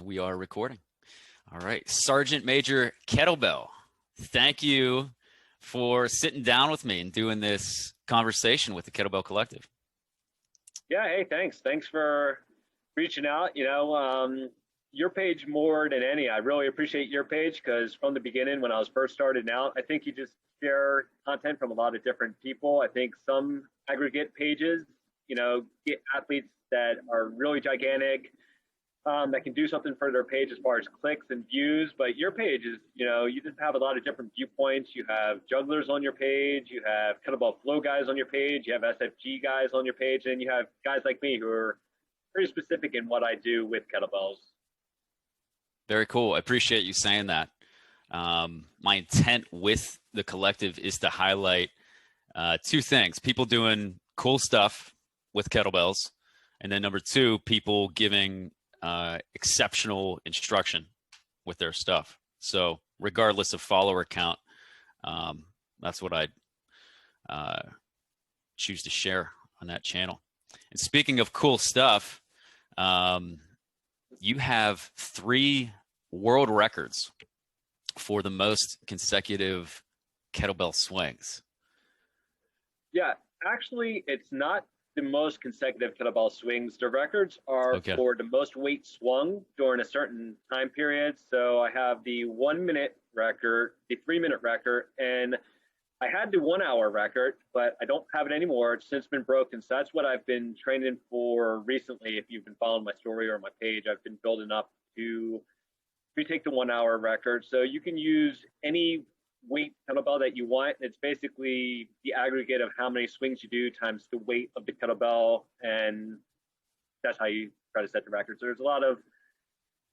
And we are recording. All right. Sergeant Major Kettlebell, thank you for sitting down with me and doing this conversation with the Kettlebell Collective. Yeah, hey, thanks. Thanks for reaching out. Your page more than any. I really appreciate your page because from the beginning, when I was first starting out, I think you just share content from a lot of different people. I think some aggregate pages, get athletes that are really gigantic, that can do something for their page as far as clicks and views. But your page is, you just have a lot of different viewpoints. You have jugglers on your page, you have kettlebell flow guys on your page, you have SFG guys on your page, and you have guys like me who are pretty specific in what I do with kettlebells. Very cool. I appreciate you saying that. My intent with the collective is to highlight two things: people doing cool stuff with kettlebells, and then number two, people giving exceptional instruction with their stuff. So regardless of follower count, that's what I'd choose to share on that channel. And speaking of cool stuff, you have 3 world records for the most consecutive kettlebell swings. Yeah, actually, it's not the most consecutive kettlebell swings. The records are for the most weight swung during a certain time period. So I have the 1 minute record, the 3 minute record, and I had the 1 hour record, but I don't have it anymore. It's since been broken. So that's what I've been training for recently. If you've been following my story or my page, I've been building up to retake the 1 hour record. So you can use any weight kettlebell that you want. It's basically the aggregate of how many swings you do times the weight of the kettlebell, and that's how you try to set the record. So there's a lot of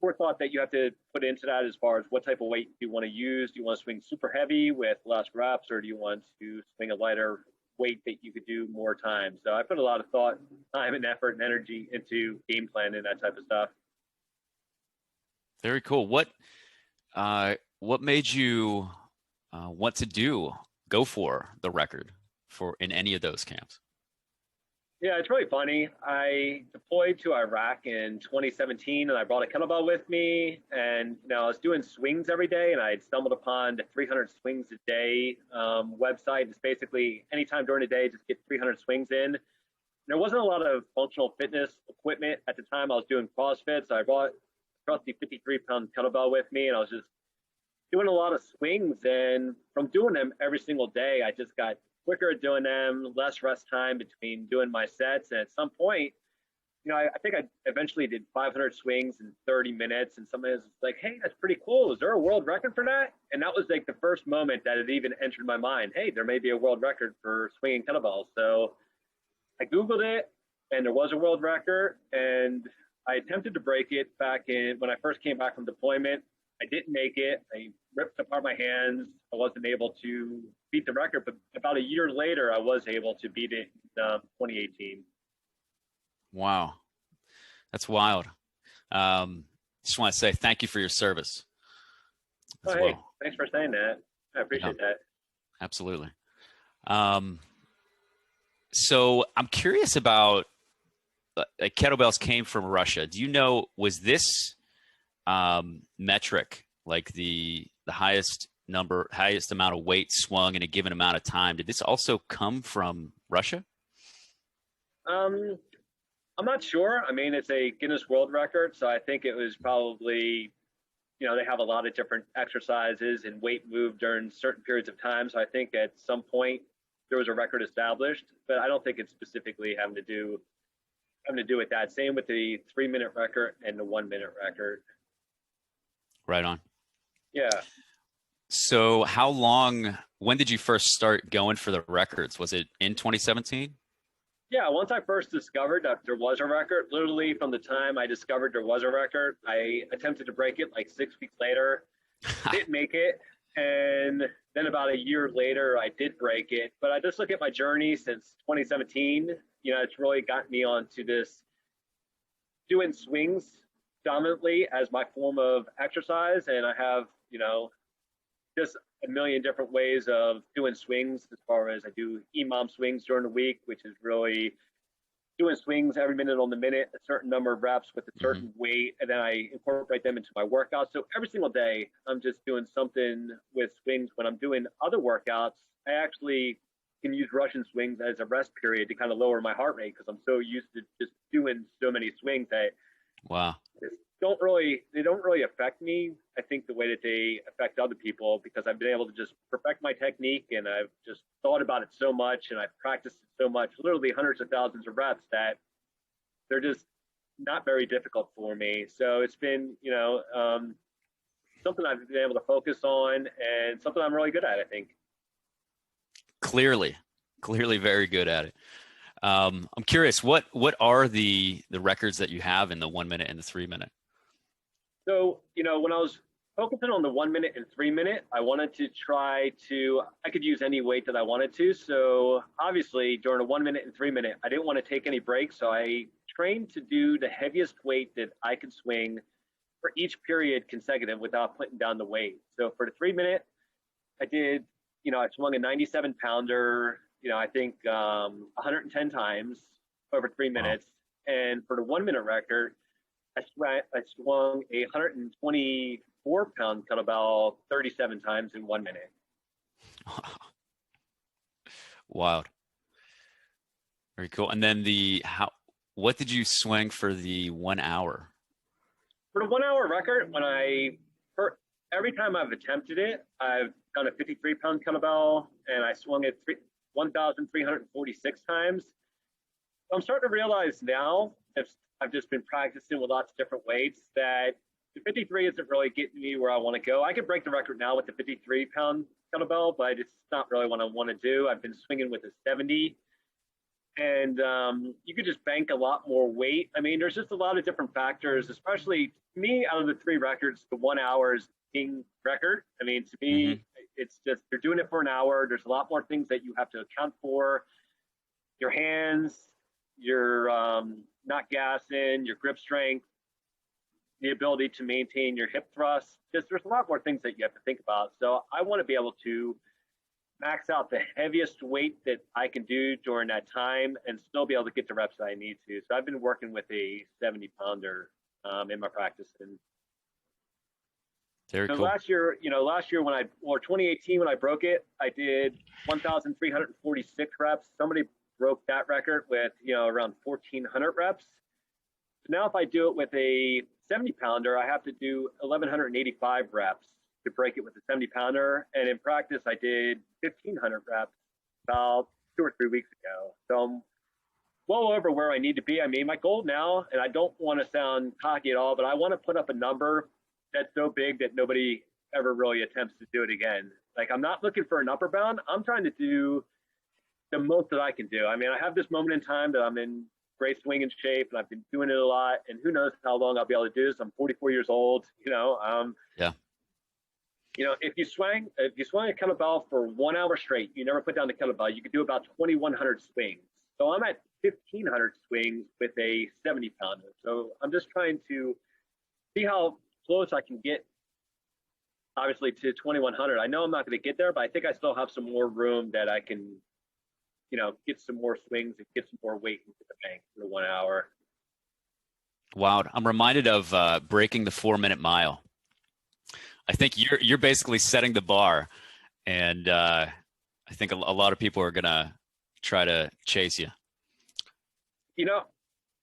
forethought that you have to put into that as far as what type of weight do you want to use. Do you want to swing super heavy with less reps, or do you want to swing a lighter weight that you could do more times? So I put a lot of thought, time, and effort and energy into game planning, that type of stuff. Very cool. What made you want to go for the record for in any of those camps? Yeah, it's really funny. I deployed to Iraq in 2017, and I brought a kettlebell with me. And I was doing swings every day, and I had stumbled upon the 300 swings a day website. It's basically anytime during the day, just get 300 swings in. There wasn't a lot of functional fitness equipment at the time. I was doing CrossFit, so I brought a trusty 53-pound kettlebell with me, and I was just doing a lot of swings. And from doing them every single day, I just got quicker at doing them, less rest time between doing my sets. And at some point, I think I eventually did 500 swings in 30 minutes. And somebody was like, hey, that's pretty cool. Is there a world record for that? And that was like the first moment that it even entered my mind. Hey, there may be a world record for swinging kettlebells. So I Googled it, and there was a world record. And I attempted to break it back when I first came back from deployment. I didn't make it. I ripped apart my hands. I wasn't able to beat the record, but about a year later, I was able to beat it in 2018. Wow. That's wild. Just want to say thank you for your service as well. Hey, thanks for saying that. I appreciate that. Absolutely. So I'm curious about kettlebells came from Russia. Do you know, was this metric, like the highest amount of weight swung in a given amount of time, did this also come from Russia? I'm not sure. I mean, it's a Guinness World Record, so I think it was probably, they have a lot of different exercises and weight moved during certain periods of time. So I think at some point there was a record established, but I don't think it's specifically having to do with that. Same with the 3 minute record and the 1 minute record. Right on. Yeah. So when did you first start going for the records? Was it in 2017? Yeah, once I first discovered that there was a record, literally from the time I discovered there was a record, I attempted to break it like 6 weeks later, didn't make it. And then about a year later, I did break it. But I just look at my journey since 2017. It's really gotten me onto this doing swings dominantly as my form of exercise. And I have, just a million different ways of doing swings, as far as I do EMOM swings during the week, which is really doing swings every minute on the minute, a certain number of reps with a certain weight, and then I incorporate them into my workouts. So every single day, I'm just doing something with swings. When I'm doing other workouts, I actually can use Russian swings as a rest period to kind of lower my heart rate because I'm so used to just doing so many swings that Wow. they don't really affect me. I think the way that they affect other people because I've been able to just perfect my technique and I've just thought about it so much and I've practiced it so much, literally hundreds of thousands of reps that they're just not very difficult for me. So it's been, something I've been able to focus on and something I'm really good at, I think. Clearly very good at it. I'm curious, what are the records that you have in the 1 minute and the 3 minute? So, when I was focusing on the 1 minute and 3 minute, I wanted to I could use any weight that I wanted to. So obviously during a 1 minute and 3 minute, I didn't want to take any breaks. So I trained to do the heaviest weight that I could swing for each period consecutive without putting down the weight. So for the 3 minute, I did, I swung a 97 pounder, I think 110 times over 3 minutes. Wow. And for the 1 minute record, I swung a 124-pound kettlebell 37 times in 1 minute. Wild. Very cool. And then what did you swing for the 1 hour? For the 1 hour record, every time I've attempted it, I've done a 53-pound kettlebell and I swung it 1,346 times. I'm starting to realize now, I've just been practicing with lots of different weights, that the 53 isn't really getting me where I want to go. I could break the record now with the 53-pound kettlebell, but it's not really what I want to do. I've been swinging with a 70, and you could just bank a lot more weight. I mean, there's just a lot of different factors, especially to me, out of the 3 records, the 1 hour is king record. I mean, to me, it's just, you're doing it for an hour. There's a lot more things that you have to account for. Your hands, your not gassing, your grip strength, the ability to maintain your hip thrust. There's a lot more things that you have to think about. So I want to be able to max out the heaviest weight that I can do during that time and still be able to get the reps that I need to. So I've been working with a 70-pounder in my practice. And very cool. Last year when 2018 when I broke it, I did 1,346 reps. Somebody broke that record with around 1,400 reps. So now if I do it with a 70-pounder, I have to do 1,185 reps to break it with a 70-pounder. And in practice, I did 1,500 reps about 2 or 3 weeks ago. So I'm well over where I need to be. I mean, my goal now, and I don't want to sound cocky at all, but I want to put up a number that's so big that nobody ever really attempts to do it again. Like, I'm not looking for an upper bound. I'm trying to do the most that I can do. I mean, I have this moment in time that I'm in great swinging shape and I've been doing it a lot, and who knows how long I'll be able to do this. I'm 44 years old, yeah. If you swing a kettlebell for 1 hour straight, you never put down the kettlebell, you could do about 2,100 swings. So I'm at 1,500 swings with a 70-pounder. So I'm just trying to see how close I can get, obviously, to 2,100. I know I'm not going to get there, but I think I still have some more room that I can get some more swings and get some more weight into the bank for 1 hour. Wow. I'm reminded of breaking the 4 minute mile. I think you're basically setting the bar, and I think a lot of people are going to try to chase you.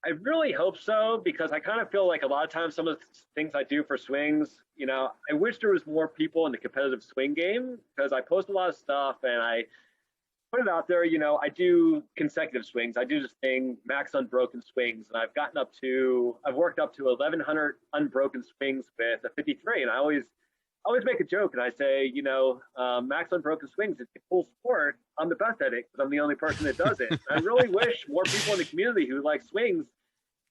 I really hope so, because I kind of feel like a lot of times some of the things I do for swings, I wish there was more people in the competitive swing game, because I post a lot of stuff and I put it out there. I do consecutive swings. I do this thing, max unbroken swings, and I've worked up to 1,100 unbroken swings with a 53. And I always make a joke and I say, max unbroken swings, it's a cool sport. I'm the best at it because I'm the only person that does it. I really wish more people in the community who like swings.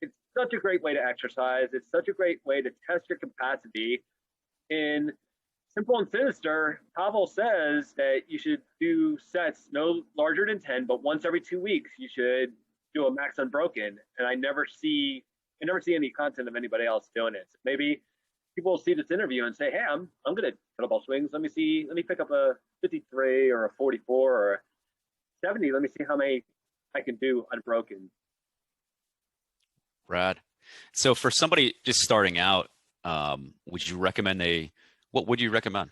It's such a great way to exercise. It's such a great way to test your capacity. In Simple and Sinister, Pavel says that you should do sets no larger than 10, but once every 2 weeks, you should do a max unbroken. And I never see any content of anybody else doing it. So maybe people will see this interview and say, hey, I'm good at kettlebell swings. Let me pick up a 53 or a 44 or a 70. Let me see how many I can do unbroken. Rad. So for somebody just starting out, would you recommend what would you recommend?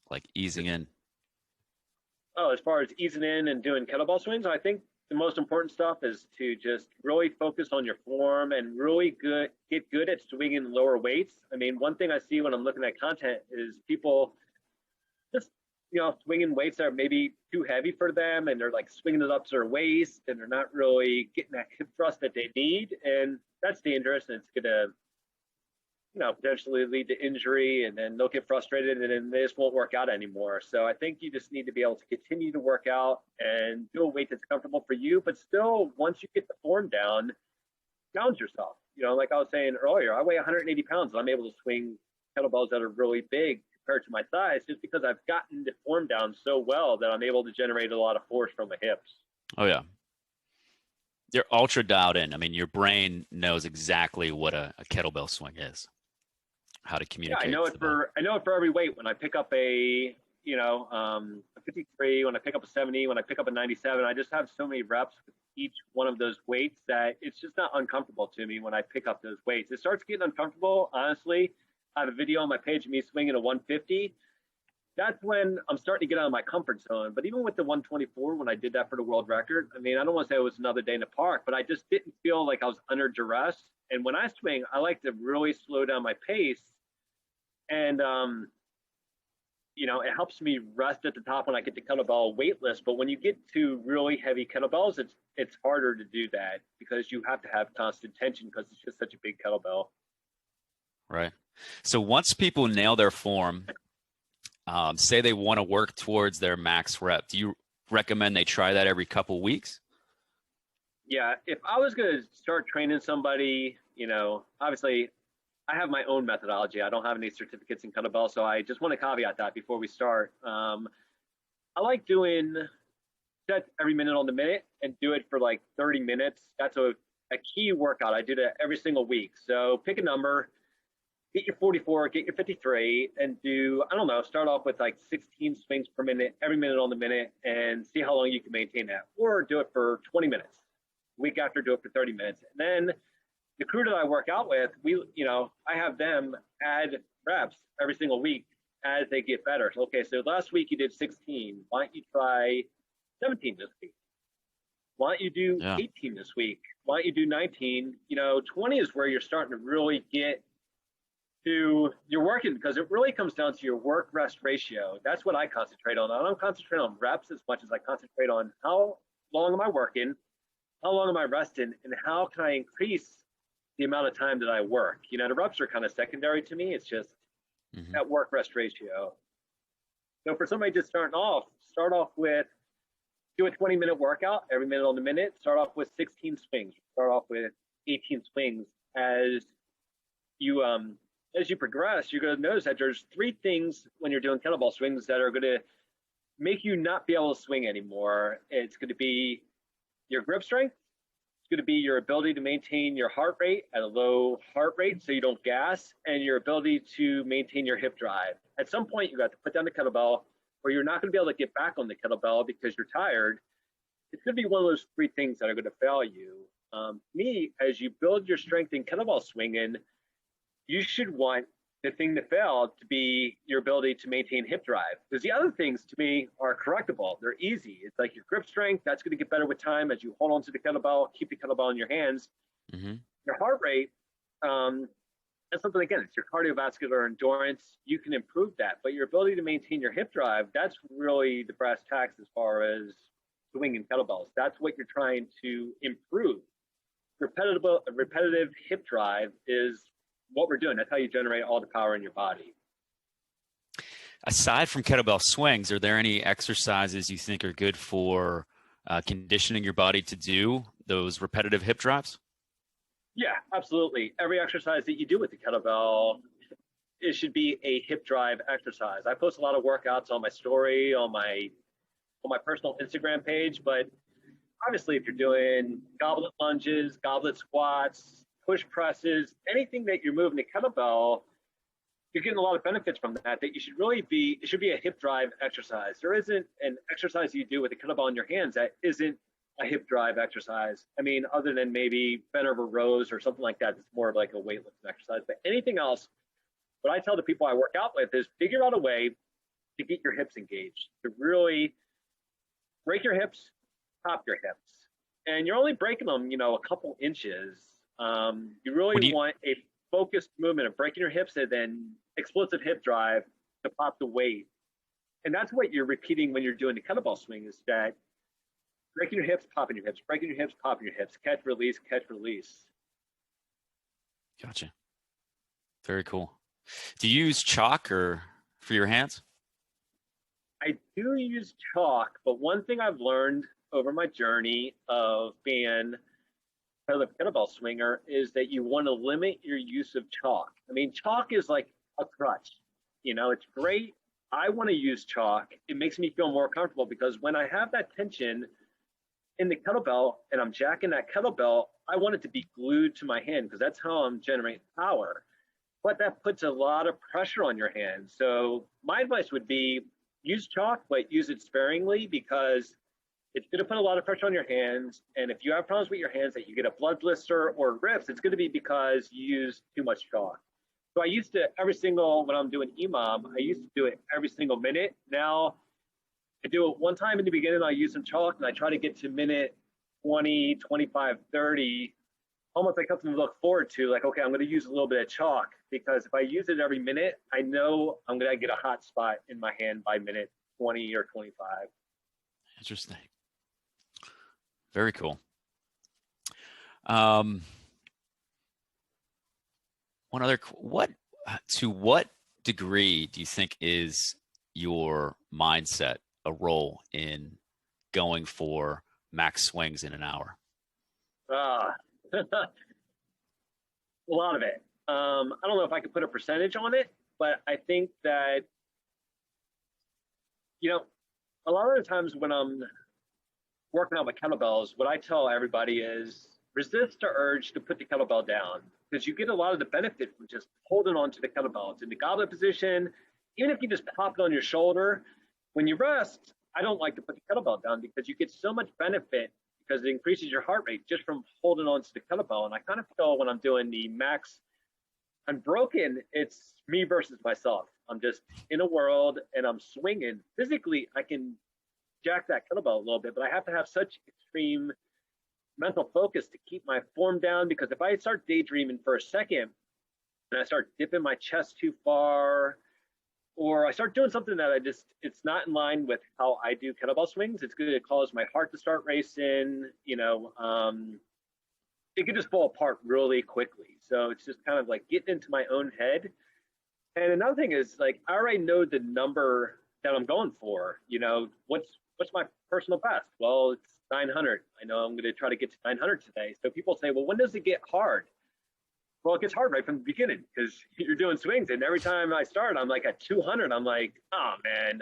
Like easing in? Oh, as far as easing in and doing kettlebell swings, I think the most important stuff is to just really focus on your form and really get good at swinging lower weights. I mean, one thing I see when I'm looking at content is people just, swinging weights that are maybe too heavy for them, and they're like swinging it up to their waist, and they're not really getting that hip thrust that they need, and that's dangerous, and it's gonna potentially lead to injury, and then they'll get frustrated, and then they just won't work out anymore. So I think you just need to be able to continue to work out and do a weight that's comfortable for you, but still, once you get the form down, challenge yourself. Like I was saying earlier, I weigh 180 pounds, and I'm able to swing kettlebells that are really big compared to my size, just because I've gotten the form down so well that I'm able to generate a lot of force from my hips. Oh yeah. You're ultra dialed in. I mean, your brain knows exactly what a kettlebell swing is, how to Yeah, communicate to I know it for every weight. When I pick up a 53, when I pick up a 70, when I pick up a 97, I just have so many reps with each one of those weights that it's just not uncomfortable to me when I pick up those weights. It starts getting uncomfortable, honestly. I have a video on my page of me swinging a 150. That's when I'm starting to get out of my comfort zone. But even with the 124, when I did that for the world record, I mean, I don't want to say it was another day in the park, but I just didn't feel like I was under duress. And when I swing, I like to really slow down my pace. And, it helps me rest at the top when I get the kettlebell weightless. But when you get to really heavy kettlebells, it's harder to do that because you have to have constant tension because it's just such a big kettlebell. right? So once people nail their form, say they want to work towards their max rep, do you recommend they try that every couple weeks? Yeah, if I was going to start training somebody, obviously I have my own methodology. I don't have any certificates in kettlebell, so I just want to caveat that before we start. I like doing sets every minute on the minute and do it for like 30 minutes. That's a key workout. I do that every single week. So pick a number, get your 44, get your 53, and start off with like 16 swings per minute, every minute on the minute, and see how long you can maintain that. Or do it for 20 minutes. Week after, do it for 30 minutes. And then the crew that I work out with, I have them add reps every single week as they get better. So, okay, so last week you did 16. Why don't you try 17 this week? Why don't you do 18 this week? Why don't you do 19? 20 is where you're starting to really get to your working, because it really comes down to your work rest ratio. That's what I concentrate on. I don't concentrate on reps as much as I concentrate on how long am I working, how long am I resting, and how can I increase the amount of time that I work. The reps are kind of secondary to me. It's just that work rest ratio. So for somebody just starting off, start off with, do a 20-minute workout every minute on the minute. Start off with 16 swings. Start off with 18 swings. As you progress, you're going to notice that there's 3 things when you're doing kettlebell swings that are going to make you not be able to swing anymore. It's going to be your grip strength. It's going to be your ability to maintain your heart rate at a low heart rate so you don't gas, and your ability to maintain your hip drive. At some point, you got to put down the kettlebell, or you're not going to be able to get back on the kettlebell because you're tired. It's going to be one of those 3 things that are going to fail you. As you build your strength in kettlebell swinging, you should want the thing to fail to be your ability to maintain hip drive. Because the other things to me are correctable. They're easy. It's like your grip strength, that's going to get better with time as you hold on to the kettlebell, keep the kettlebell in your hands. Your heart rate, that's something, again, it's your cardiovascular endurance. You can improve that. But your ability to maintain your hip drive, that's really the brass tacks as far as swinging kettlebells. That's what you're trying to improve. Repetitive hip drive is what we're doing. That's how you generate all the power in your body. Aside from kettlebell swings, are there any exercises you think are good for conditioning your body to do those repetitive hip drives? Yeah, absolutely. Every exercise that you do with the kettlebell, it should be a hip drive exercise. I post a lot of workouts on my story, on my personal Instagram page, but obviously if you're doing goblet lunges, goblet squats, push presses, anything that you're moving the kettlebell, you're getting a lot of benefits from that you should really it should be a hip drive exercise. There isn't an exercise you do with a kettlebell in your hands that isn't a hip drive exercise. I mean, other than maybe bent over rows or something like that, it's more of like a weightlifting exercise. But anything else, what I tell the people I work out with is figure out a way to get your hips engaged, to really break your hips, pop your hips. And you're only breaking them, a couple inches. You really want a focused movement of breaking your hips and then explosive hip drive to pop the weight. And that's what you're repeating when you're doing the kettlebell swing, is that breaking your hips, popping your hips, breaking your hips, popping your hips, catch, release, catch, release. Gotcha. Very cool. Do you use chalk or for your hands? I do use chalk, but one thing I've learned over my journey of being a kettlebell swinger is that you want to limit your use of chalk. I mean, chalk is like a crutch. It's great. I want to use chalk. It makes me feel more comfortable because when I have that tension in the kettlebell and I'm jacking that kettlebell, I want it to be glued to my hand because that's how I'm generating power. But that puts a lot of pressure on your hand. So my advice would be use chalk, but use it sparingly because it's going to put a lot of pressure on your hands. And if you have problems with your hands that you get a blood blister or rips, it's going to be because you use too much chalk. So I used to, when I'm doing EMOM, I used to do it every single minute. Now I do it one time in the beginning, I use some chalk and I try to get to minute 20, 25, 30, almost like something to look forward to. Like, okay, I'm going to use a little bit of chalk because if I use it every minute, I know I'm going to get a hot spot in my hand by minute 20 or 25. Interesting. Very cool. To what degree do you think is your mindset a role in going for max swings in an hour? A lot of it. I don't know if I could put a percentage on it, but I think that, a lot of the times when I'm working out with kettlebells, what I tell everybody is resist the urge to put the kettlebell down because you get a lot of the benefit from just holding on to the kettlebell. It's in the goblet position. Even if you just pop it on your shoulder, when you rest, I don't like to put the kettlebell down because you get so much benefit because it increases your heart rate just from holding on to the kettlebell. And I kind of feel when I'm doing the max unbroken, it's me versus myself. I'm just in a world and I'm swinging. Physically, I can jack that kettlebell a little bit, but I have to have such extreme mental focus to keep my form down because if I start daydreaming for a second and I start dipping my chest too far, or I start doing something that it's not in line with how I do kettlebell swings, it's going to cause my heart to start racing, it could just fall apart really quickly. So it's just kind of like getting into my own head. And another thing is like, I already know the number that I'm going for, what's my personal best? Well, it's 900. I know I'm going to try to get to 900 today. So people say, well, when does it get hard? Well, it gets hard right from the beginning because you're doing swings. And every time I start, I'm like at 200. I'm like, oh, man.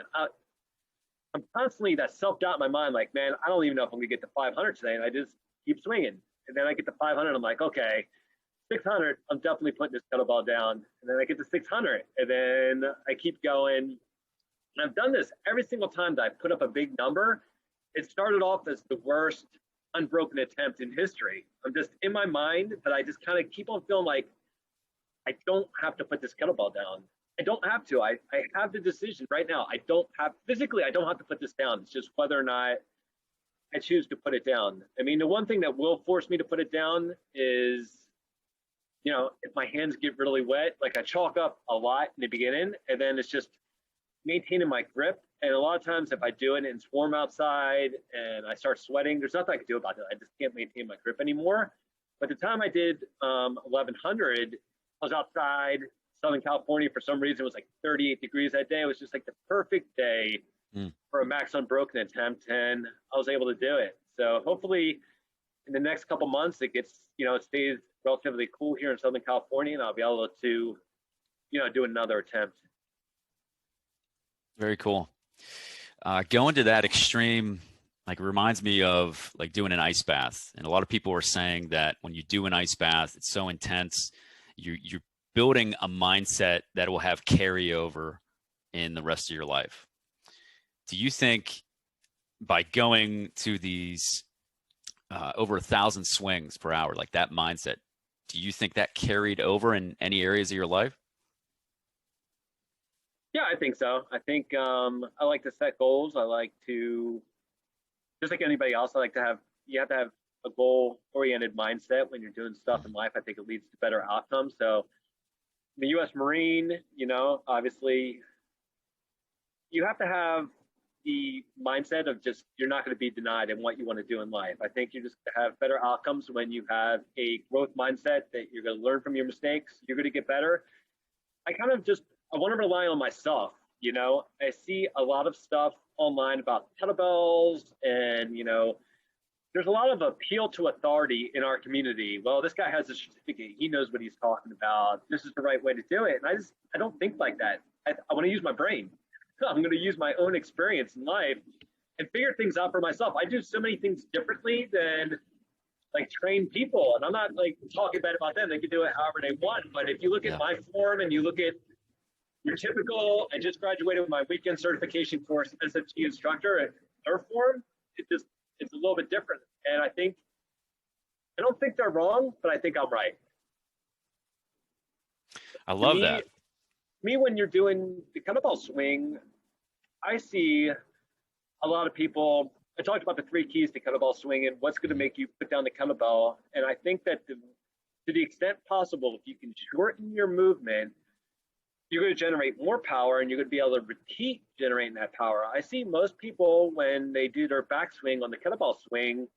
I'm constantly that self-doubt in my mind, like, man, I don't even know if I'm going to get to 500 today. And I just keep swinging. And then I get to 500. I'm like, okay, 600. I'm definitely putting this kettlebell down. And then I get to 600. And then I keep going. And I've done this every single time that I put up a big number. It started off as the worst unbroken attempt in history. I'm just in my mind, but I just kind of keep on feeling like I don't have to put this kettlebell down. I don't have to. I have the decision right now. I don't have to put this down. It's just whether or not I choose to put it down. I mean, the one thing that will force me to put it down is, if my hands get really wet, like I chalk up a lot in the beginning, and then it's just maintaining my grip. And a lot of times if I do it and it's warm outside and I start sweating, there's nothing I can do about it. I just can't maintain my grip anymore. But the time I did 1100, I was outside, Southern California. For some reason, it was like 38 degrees that day. It was just like the perfect day for a max unbroken attempt. And I was able to do it. So hopefully in the next couple months, it gets, it stays relatively cool here in Southern California and I'll be able to, do another attempt. Very cool. Going to that extreme, like reminds me of like doing an ice bath. And a lot of people are saying that when you do an ice bath, it's so intense. You're building a mindset that will have carryover in the rest of your life. Do you think by going to these over 1,000 swings per hour, like that mindset. Do you think that carried over in any areas of your life? Yeah, I think so. I think I like to set goals. I like to, just like anybody else, I like to have, you have to have a goal oriented mindset when you're doing stuff in life. I think it leads to better outcomes. So, the U.S. Marine, obviously, you have to have the mindset of just you're not going to be denied in what you want to do in life. I think you're just going to have better outcomes when you have a growth mindset that you're going to learn from your mistakes. You're going to get better. I want to rely on myself. I see a lot of stuff online about kettlebells and, there's a lot of appeal to authority in our community. Well, this guy has a certificate. He knows what he's talking about. This is the right way to do it. And I don't think like that. I want to use my brain. I'm going to use my own experience in life and figure things out for myself. I do so many things differently than like trained people. And I'm not like talking bad about them. They can do it however they want. But if you look at my form and you look at your typical, I just graduated with my weekend certification course, SFG instructor at their form, it's a little bit different. And I don't think they're wrong, but I think I'm right. I love that. When you're doing the kettlebell swing, I see a lot of people. I talked about the 3 keys to kettlebell swing and what's going to make you put down the kettlebell. And I think that to the extent possible, if you can shorten your movement, you're going to generate more power and you're going to be able to repeat generating that power. I see most people when they do their backswing on the kettlebell swing,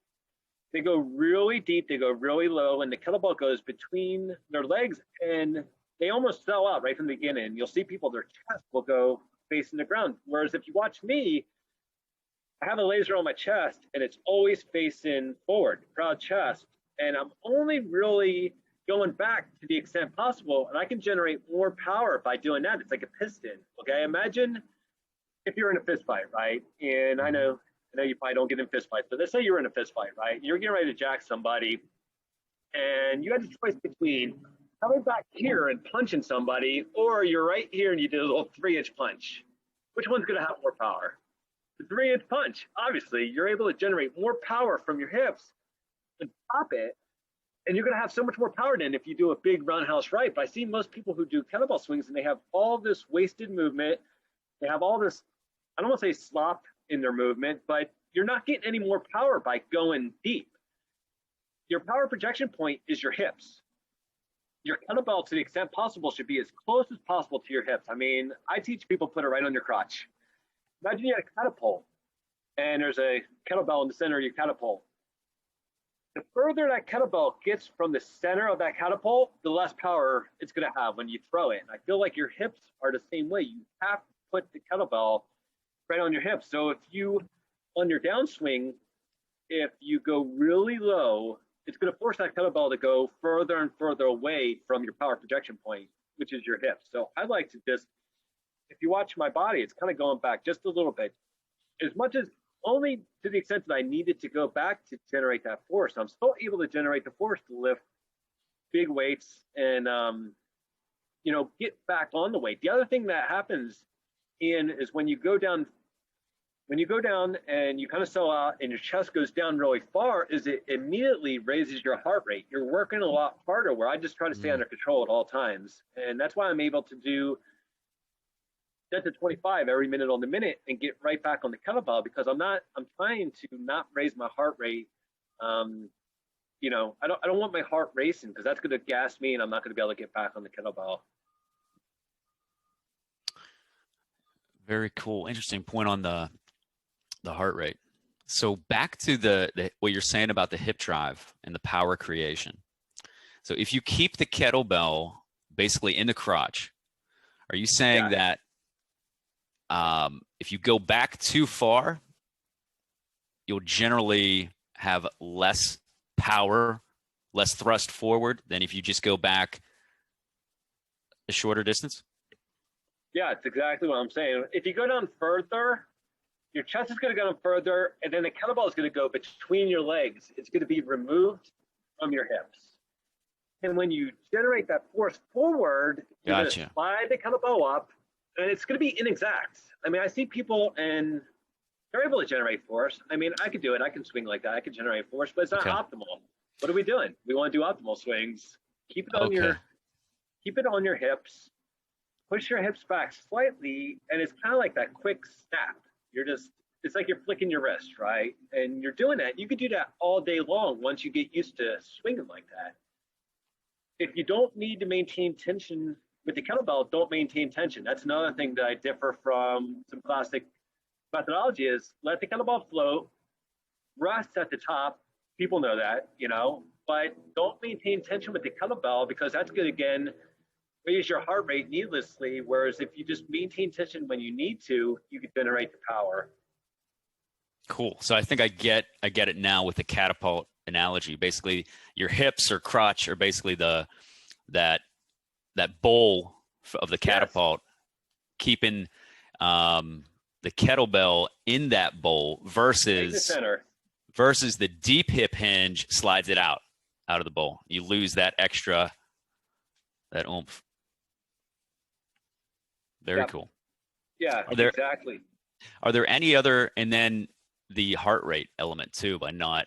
they go really deep, they go really low, and the kettlebell goes between their legs and they almost sell out right from the beginning. You'll see people, their chest will go facing the ground. Whereas if you watch me, I have a laser on my chest and it's always facing forward, proud chest. And I'm only really going back to the extent possible, and I can generate more power by doing that. It's like a piston. Okay, imagine if you're in a fist fight, right? And I know you probably don't get in fist fights, but let's say you're in a fist fight, right? You're getting ready to jack somebody, and you had a choice between coming back here and punching somebody, or you're right here and you did a little 3-inch punch. Which one's going to have more power? The 3-inch punch. Obviously, you're able to generate more power from your hips and pop it. And you're going to have so much more power than if you do a big roundhouse right. But I see most people who do kettlebell swings and they have all this wasted movement. They have all this, I don't want to say slop in their movement, but you're not getting any more power by going deep. Your power projection point is your hips. Your kettlebell, to the extent possible, should be as close as possible to your hips. I mean, I teach people put it right on your crotch. Imagine you had a catapult and there's a kettlebell in the center of your catapult. The further that kettlebell gets from the center of that catapult, the less power it's going to have when you throw it. And I feel like your hips are the same way. You have to put the kettlebell right on your hips. So if you, on your downswing, if you go really low, it's going to force that kettlebell to go further and further away from your power projection point, which is your hips. So I like to just, if you watch my body, it's kind of going back just a little bit. As much as only to the extent that I needed to go back to generate that force. I'm still able to generate the force to lift big weights and, get back on the weight. The other thing that happens, Ian, is when you go down and you kind of sell out and your chest goes down really far, is it immediately raises your heart rate. You're working a lot harder, where I just try to stay under control at all times. And that's why I'm able to do 10 to 25 every minute on the minute and get right back on the kettlebell, because I'm trying to not raise my heart rate. I don't want my heart racing, because that's going to gas me and I'm not going to be able to get back on the kettlebell. Very cool. Interesting point on the heart rate. So back to the what you're saying about the hip drive and the power creation. So if you keep the kettlebell basically in the crotch, are you saying that if you go back too far, you'll generally have less power, less thrust forward than if you just go back a shorter distance? Yeah, it's exactly what I'm saying. If you go down further, your chest is going to go down further, and then the kettlebell is going to go between your legs. It's going to be removed from your hips. And when you generate that force forward, you're going to slide the kettlebell up, and it's going to be inexact. I mean, I see people, and they're able to generate force. I mean, I could do it. I can swing like that. I can generate force, but it's not Okay. optimal. What are we doing? We want to do optimal swings. Keep it on Okay. your keep it on your hips. Push your hips back slightly, and it's kind of like that quick snap. You're just it's like you're flicking your wrist, right? And you're doing that. You could do that all day long once you get used to swinging like that. If you don't need to maintain tension with the kettlebell, don't maintain tension. That's another thing that I differ from some classic methodology is let the kettlebell float, rest at the top. People know that, but don't maintain tension with the kettlebell because that's going to, again, raise your heart rate needlessly. Whereas if you just maintain tension when you need to, you can generate the power. Cool. So I think I get it now with the catapult analogy. Basically, your hips or crotch are basically that bowl of the catapult, yes, keeping the kettlebell in that bowl versus the deep hip hinge slides it out of the bowl. You lose that oomph. Very cool. Yeah, exactly. Are there any other, and then the heart rate element too, by not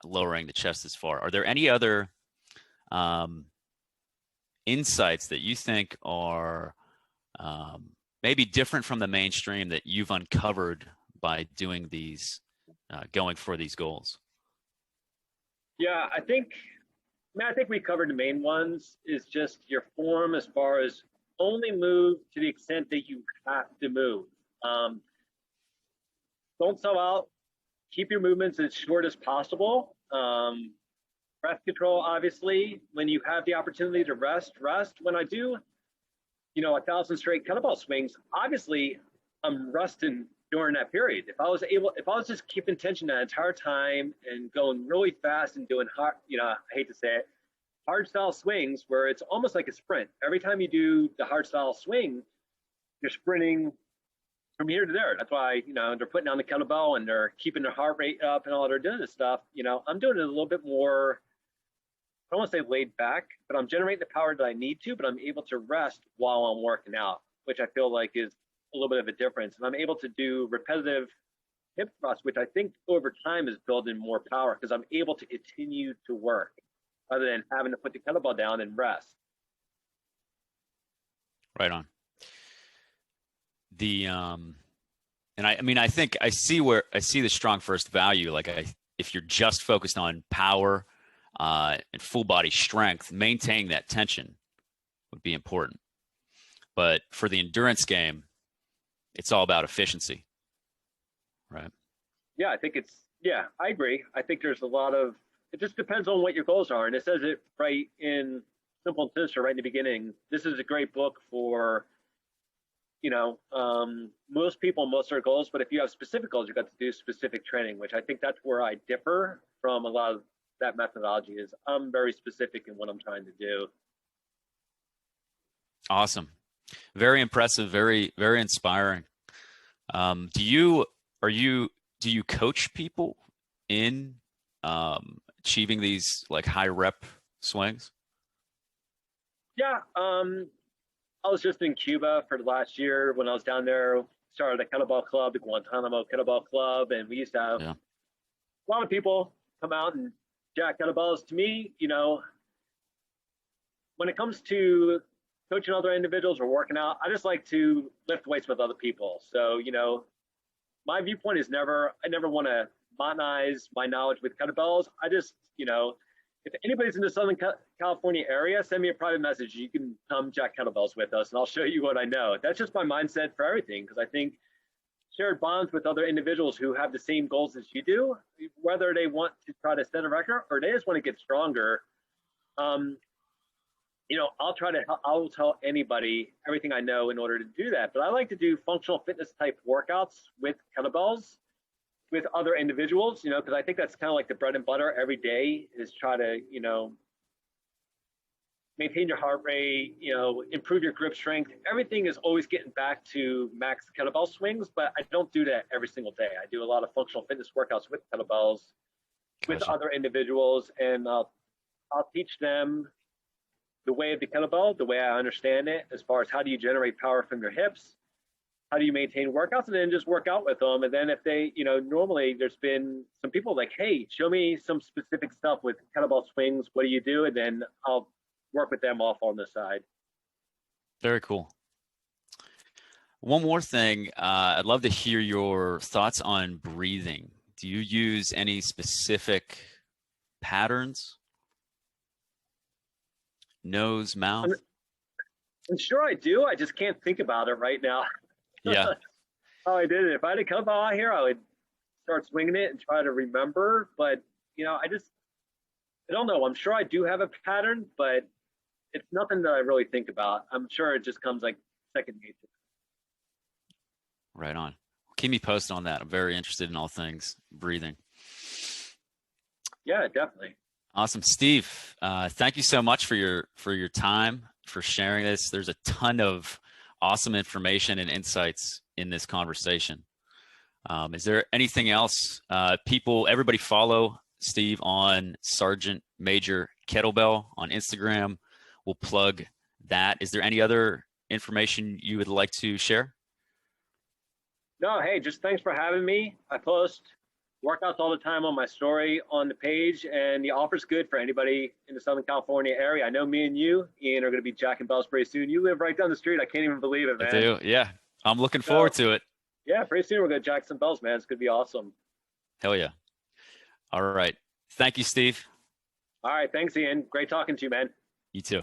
lowering the chest as far. Are there any other insights that you think are maybe different from the mainstream that you've uncovered by doing these, going for these goals? Yeah, I think we covered the main ones. Is just your form as far as only move to the extent that you have to move. Don't sell out. Keep your movements as short as possible. Breath control, obviously. When you have the opportunity to rest. When I do, 1,000 straight kettlebell swings, obviously I'm resting during that period. If I was just keeping tension that entire time and going really fast and doing hard, I hate to say it, hard style swings where it's almost like a sprint. Every time you do the hard style swing, you're sprinting from here to there. That's why, they're putting down the kettlebell and they're keeping their heart rate up and all they're doing this stuff. I'm doing it a little bit more, I don't want to say laid back, but I'm generating the power that I need to, but I'm able to rest while I'm working out, which I feel like is a little bit of a difference. And I'm able to do repetitive hip thrusts, which I think over time is building more power because I'm able to continue to work rather than having to put the kettlebell down and rest. Right on. And I think I see the strong first value. Like if you're just focused on power and full body strength, maintaining that tension would be important. But for the endurance game, it's all about efficiency, right? Yeah, I agree. I think there's it just depends on what your goals are. And it says it right in Simple and Sinister right in the beginning. This is a great book for, most people, most of their goals. But if you have specific goals, you've got to do specific training, which I think that's where I differ from a lot of that methodology is I'm very specific in what I'm trying to do. Awesome. Very impressive. Very, very inspiring. Do you coach people in achieving these like high rep swings? Yeah. I was just in Cuba for the last year when I was down there, started a kettlebell club, the Guantanamo Kettlebell Club. And we used to have a lot of people come out and jack kettlebells. To me, when it comes to coaching other individuals or working out, I just like to lift weights with other people. So, my viewpoint is I never want to monetize my knowledge with kettlebells. I just, if anybody's in the Southern California area, send me a private message. You can come jack kettlebells with us and I'll show you what I know. That's just my mindset for everything. Because I think shared bonds with other individuals who have the same goals as you do, whether they want to try to set a record or they just want to get stronger. I'll tell anybody everything I know in order to do that. But I like to do functional fitness type workouts with kettlebells with other individuals, because I think that's kind of like the bread and butter every day is try to, maintain your heart rate, improve your grip strength. Everything is always getting back to max kettlebell swings, but I don't do that every single day. I do a lot of functional fitness workouts with kettlebells with other individuals, and I'll teach them the way of the kettlebell, the way I understand it, as far as how do you generate power from your hips, how do you maintain workouts, and then just work out with them. And then if they, normally there's been some people like, hey, show me some specific stuff with kettlebell swings. What do you do? And then I'll work with them off on the side. Very cool. One more thing, I'd love to hear your thoughts on breathing. Do you use any specific patterns? Nose, mouth? I'm sure I do. I just can't think about it right now. Yeah. Oh, I did it. If I had a kettlebell out here, I would start swinging it and try to remember. But, I don't know. I'm sure I do have a pattern, but it's nothing that I really think about. I'm sure it just comes like second nature. Right on. Keep me posted on that. I'm very interested in all things breathing. Yeah, definitely. Awesome. Steve, thank you so much for your time, for sharing this. There's a ton of awesome information and insights in this conversation. Is there anything else? Everybody follow Steve on Sergeant Major Kettlebell on Instagram. We'll plug that. Is there any other information you would like to share? No, hey, just thanks for having me. I post workouts all the time on my story on the page, and the offer's good for anybody in the Southern California area. I know me and you, Ian, are going to be jacking bells pretty soon. You live right down the street. I can't even believe it, man. I do. Yeah. I'm looking forward to it. Yeah, pretty soon we're going to jack some bells, man. It's going to be awesome. Hell yeah. All right. Thank you, Steve. All right. Thanks, Ian. Great talking to you, man. You too.